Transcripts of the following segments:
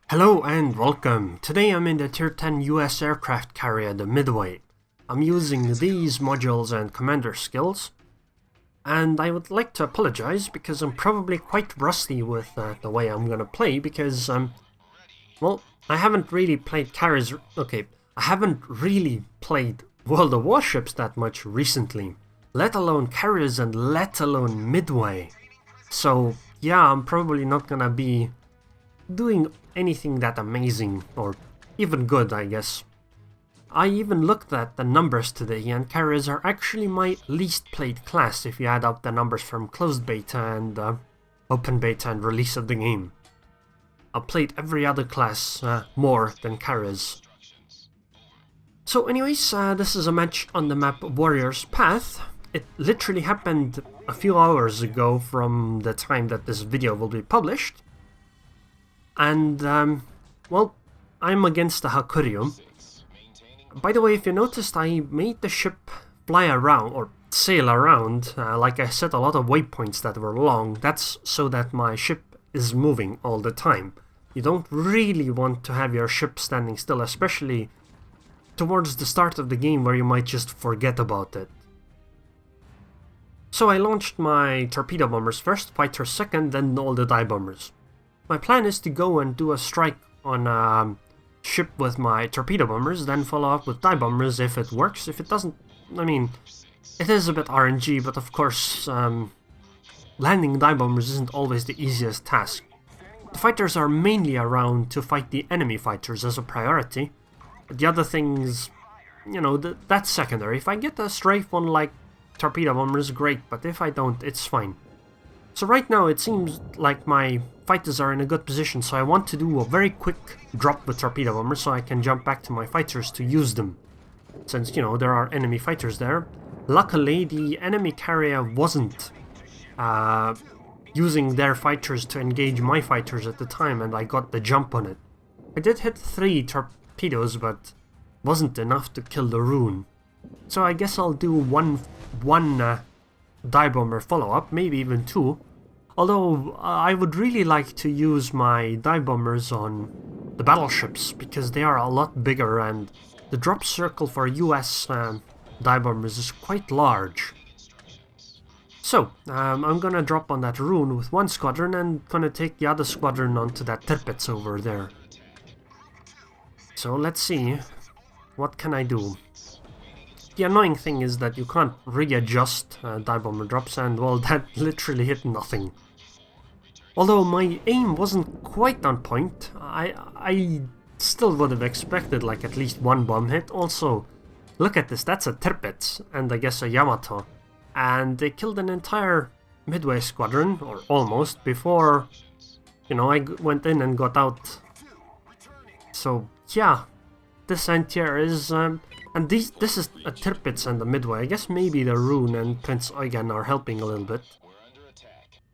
Hello and welcome. Today I'm in the Tier 10 US aircraft carrier, the Midway. I'm using these modules and commander skills. And I would like to apologize because I'm probably quite rusty with the way I'm gonna play because, well, I haven't really played carriers. Okay, I haven't really played World of Warships that much recently. Let alone carriers and let alone Midway. So, yeah, I'm probably not gonna be doing anything that amazing, or even good, I guess. I even looked at the numbers today, and carriers are actually my least played class if you add up the numbers from closed beta and open beta and release of the game. I've played every other class more than carriers. So anyways, this is a match on the map Warrior's Path. It literally happened a few hours ago from the time that this video will be published. And, well, I'm against the Hakuryu. By the way, if you noticed, I made the ship fly around, or sail around. Like I set a lot of waypoints that were long. That's so that my ship is moving all the time. You don't really want to have your ship standing still, especially towards the start of the game where you might just forget about it. So I launched my torpedo bombers first, fighters second, then all the dive bombers. My plan is to go and do a strike on a ship with my torpedo bombers, then follow up with dive bombers if it works. If it doesn't, I mean, it is a bit RNG, but of course, landing dive bombers isn't always the easiest task. The fighters are mainly around to fight the enemy fighters as a priority. The other things, you know, that's secondary. If I get a strafe on like torpedo bombers, great, but if I don't, it's fine. So right now it seems like my fighters are in a good position, so I want to do a very quick drop with torpedo bombers so I can jump back to my fighters to use them. Since, you know, there are enemy fighters there. Luckily, the enemy carrier wasn't using their fighters to engage my fighters at the time, and I got the jump on it. I did hit 3 torpedoes, but wasn't enough to kill the Aerroon. So I guess I'll do one dive bomber follow-up, maybe even 2. Although I would really like to use my dive bombers on the battleships because they are a lot bigger and the drop circle for US dive bombers is quite large. So I'm gonna drop on that Aerroon with 1 squadron and gonna take the other squadron onto that Tirpitz over there. So let's see, what can I do? The annoying thing is that you can't readjust dive bomber drops, and well, that literally hit nothing. Although my aim wasn't quite on point, I still would have expected like at least 1 bomb hit. Also, look at this, that's a Tirpitz and I guess a Yamato. And they killed an entire Midway squadron, or almost, before, you know, I went in and got out. So yeah, this anti-air is... and this is a Tirpitz and the Midway. I guess maybe the Aerroon and Prince Eugen are helping a little bit.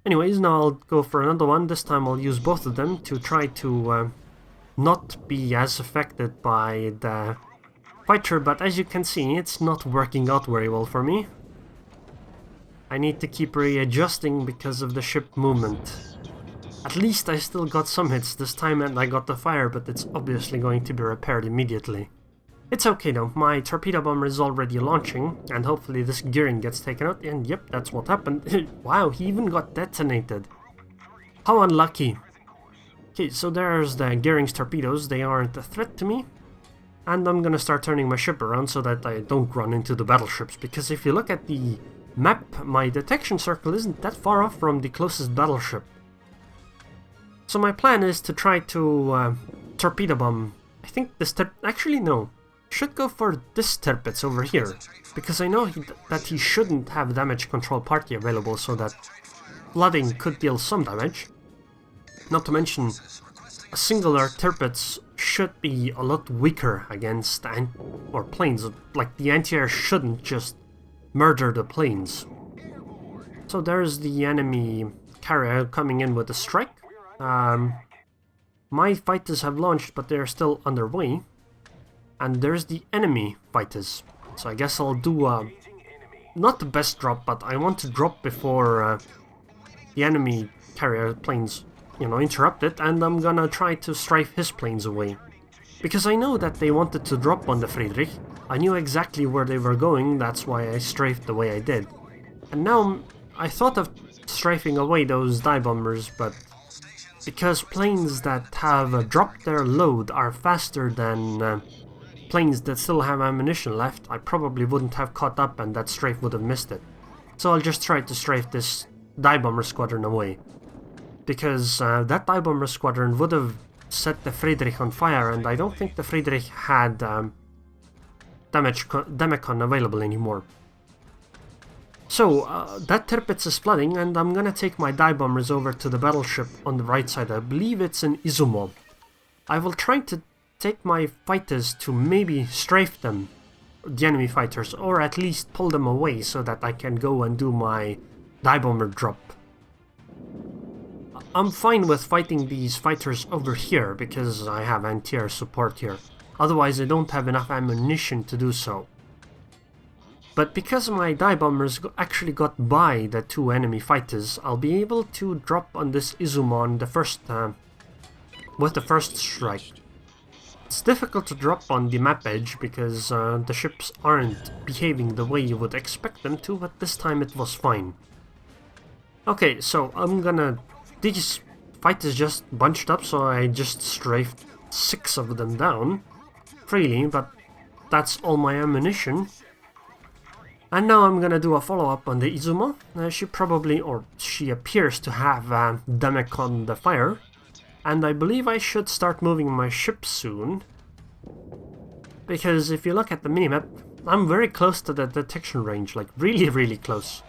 Anyways, now I'll go for another one. This time I'll use both of them to try to not be as affected by the fighter, but as you can see, it's not working out very well for me. I need to keep readjusting because of the ship movement. At least I still got some hits this time and I got the fire, but it's obviously going to be repaired immediately. It's okay though, my torpedo bomber is already launching, and hopefully this gearing gets taken out, and yep, that's what happened. Wow, he even got detonated. How unlucky. Okay, so there's the gearing's torpedoes, they aren't a threat to me. And I'm gonna start turning my ship around so that I don't run into the battleships, because if you look at the map, my detection circle isn't that far off from the closest battleship. So my plan is to try to torpedo bomb, I think this actually no. Should go for this Tirpitz over here, because I know that he shouldn't have damage control party available, so that flooding could deal some damage. Not to mention, a singular Tirpitz should be a lot weaker against planes, like the anti-air shouldn't just murder the planes. So there's the enemy carrier coming in with a strike. My fighters have launched, but they're still underway. And there's the enemy fighters. So I guess I'll do not the best drop, but I want to drop before the enemy carrier planes interrupt it, and I'm gonna try to strafe his planes away. Because I know that they wanted to drop on the Friedrich. I knew exactly where they were going, that's why I strafed the way I did. And now I thought of strafing away those dive bombers, but because planes that have dropped their load are faster than planes that still have ammunition left, I probably wouldn't have caught up and that strafe would have missed it. So I'll just try to strafe this dive bomber squadron away. Because that dive bomber squadron would have set the Friedrich on fire, and I don't think the Friedrich had Damecon available anymore. So, that Tirpitz is flooding, and I'm gonna take my dive bombers over to the battleship on the right side. I believe it's in Izumo. I will try to take my fighters to maybe strafe them, the enemy fighters, or at least pull them away so that I can go and do my dive bomber drop. I'm fine with fighting these fighters over here because I have anti-air support here. Otherwise I don't have enough ammunition to do so. But because my dive bombers actually got by the two enemy fighters, I'll be able to drop on this Izumon with the first strike. It's difficult to drop on the map edge because the ships aren't behaving the way you would expect them to, but this time it was fine. Okay, so these fighters just bunched up, so I just strafed 6 of them down freely, but that's all my ammunition. And now I'm gonna do a follow-up on the Izumo. She appears to have Damecon the fire. And I believe I should start moving my ship soon. Because if you look at the minimap, I'm very close to the detection range, like really close.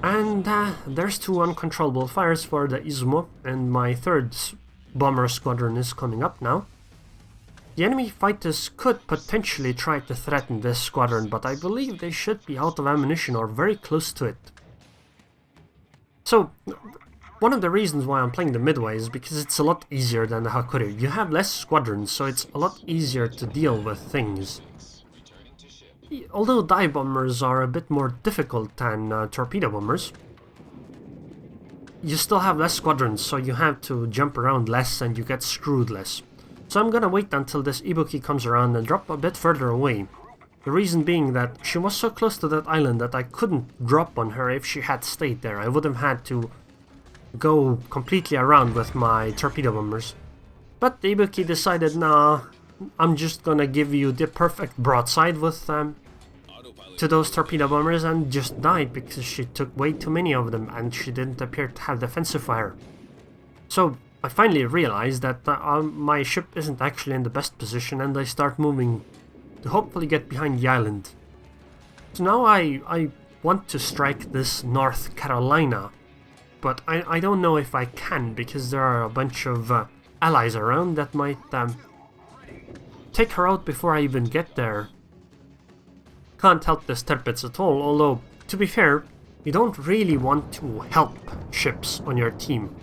And there's 2 uncontrollable fires for the Izumo, and my 3rd bomber squadron is coming up now. The enemy fighters could potentially try to threaten this squadron, but I believe they should be out of ammunition or very close to it. So, one of the reasons why I'm playing the Midway is because it's a lot easier than the Hakuryu. You have less squadrons, so it's a lot easier to deal with things. Although dive bombers are a bit more difficult than torpedo bombers, you still have less squadrons, so you have to jump around less and you get screwed less. So I'm gonna wait until this Ibuki comes around and drop a bit further away. The reason being that she was so close to that island that I couldn't drop on her if she had stayed there. I would have had to go completely around with my torpedo bombers. But the Ibuki decided, nah, I'm just gonna give you the perfect broadside with to those torpedo bombers, and just died because she took way too many of them and she didn't appear to have defensive fire. So I finally realized that my ship isn't actually in the best position, and I start moving to hopefully get behind the island. So now I want to strike this North Carolina, but I don't know if I can because there are a bunch of allies around that might take her out before I even get there. Can't help this Tirpitz at all, although, to be fair, you don't really want to help ships on your team.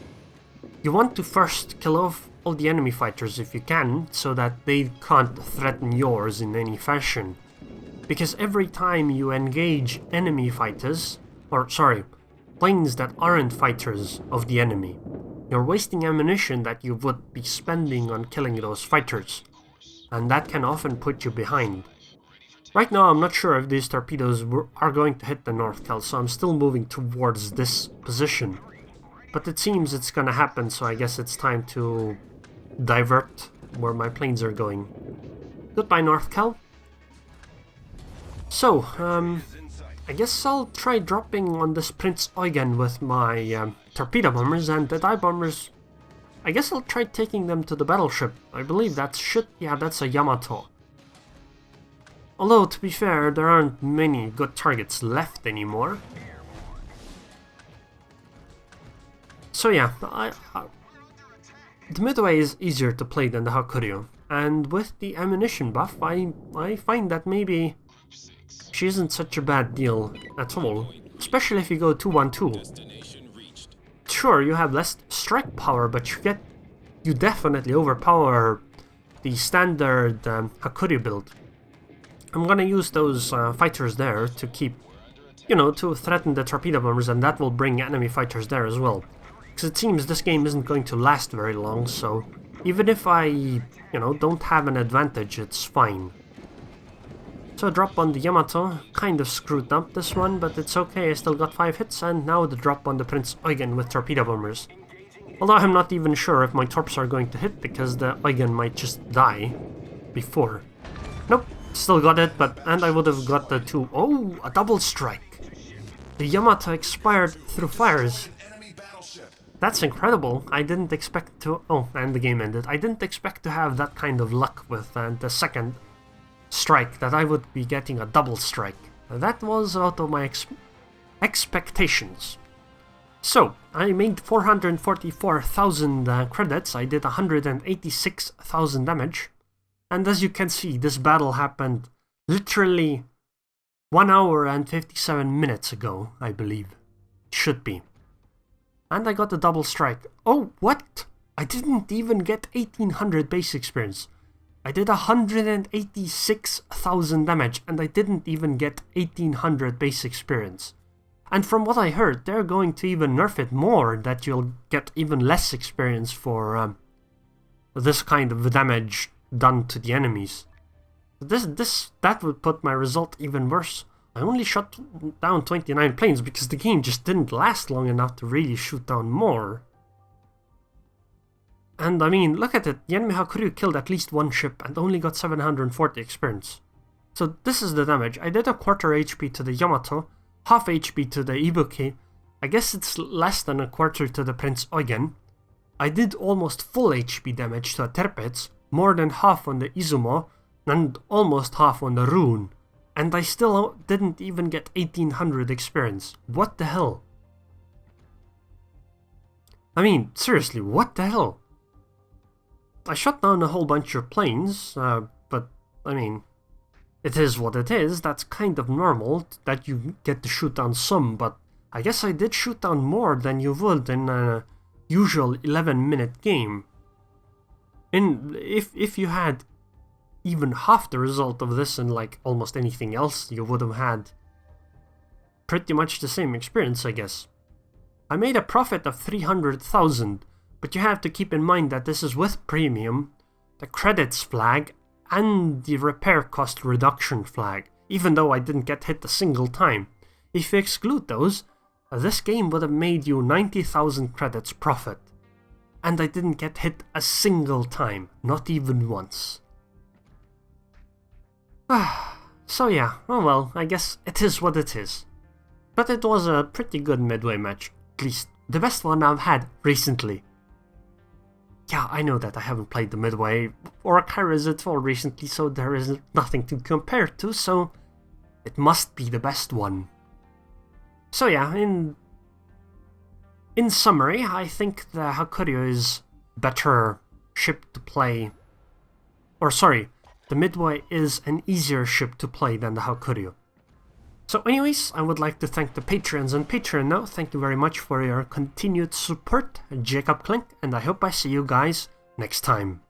You want to first kill off all the enemy fighters if you can, so that they can't threaten yours in any fashion. Because every time you engage enemy fighters, planes that aren't fighters of the enemy, you're wasting ammunition that you would be spending on killing those fighters, and that can often put you behind. Right now I'm not sure if these torpedoes are going to hit the North Cal, so I'm still moving towards this position. But it seems it's gonna happen, so I guess it's time to divert where my planes are going. Goodbye, North Cal. So, I guess I'll try dropping on this Prince Eugen with my torpedo bombers, and the dive bombers, I guess I'll try taking them to the battleship. I believe that's a Yamato. Although, to be fair, there aren't many good targets left anymore. So yeah, the Midway is easier to play than the Hakuryu, and with the ammunition buff, I find that maybe she isn't such a bad deal at all, especially if you go 2-1-2. Sure, you have less strike power, but you definitely overpower the standard Hakuryu build. I'm gonna use those fighters there to keep, to threaten the torpedo bombers, and that will bring enemy fighters there as well. Because it seems this game isn't going to last very long, so even if I, you know, don't have an advantage, it's fine. So a drop on the Yamato, kind of screwed up this one, but it's okay, I still got 5 hits, and now the drop on the Prince Eugen with torpedo bombers. Although I'm not even sure if my torps are going to hit, because the Eugen might just die before. Nope, still got it, and I would have got the 2. Oh, a double strike! The Yamato expired through fires. That's incredible. I didn't expect to... Oh, and the game ended. I didn't expect to have that kind of luck with the second strike, that I would be getting a double strike. That was out of my expectations. So, I made 444,000 credits, I did 186,000 damage, and as you can see, this battle happened literally 1 hour and 57 minutes ago, I believe. Should be. And I got a double strike. Oh, what? I didn't even get 1800 base experience. I did 186,000 damage, and I didn't even get 1800 base experience. And from what I heard, they're going to even nerf it more, that you'll get even less experience for this kind of damage done to the enemies. That would put my result even worse. I only shot down 29 planes because the game just didn't last long enough to really shoot down more. And I mean, look at it, the enemy Hakuryu killed at least 1 ship and only got 740 experience. So this is the damage. I did a quarter HP to the Yamato, half HP to the Ibuki, I guess it's less than a quarter to the Prince Eugen. I did almost full HP damage to a Tirpitz, more than half on the Izumo, and almost half on the Rune. And I still didn't even get 1800 experience. What the hell? I mean, seriously, what the hell? I shot down a whole bunch of planes, but, I mean, it is what it is. That's kind of normal, that you get to shoot down some, but I guess I did shoot down more than you would in a usual 11-minute game. If you had even half the result of this in like almost anything else, you would have had pretty much the same experience, I guess. I made a profit of 300,000, but you have to keep in mind that this is with premium, the credits flag, and the repair cost reduction flag, even though I didn't get hit a single time. If you exclude those, this game would have made you 90,000 credits profit. And I didn't get hit a single time, not even once. So yeah, oh well, I guess it is what it is. But it was a pretty good Midway match, at least the best one I've had recently. Yeah, I know that I haven't played the Midway or Kairos at all recently, so there is nothing to compare to, so it must be the best one. So yeah, in summary, I think the Hakuryu is better ship to play. Or sorry, the Midway is an easier ship to play than the Hakuryu. So anyways, I would like to thank the Patreons and Patreon now. Thank you very much for your continued support, Jacob Klink, and I hope I see you guys next time.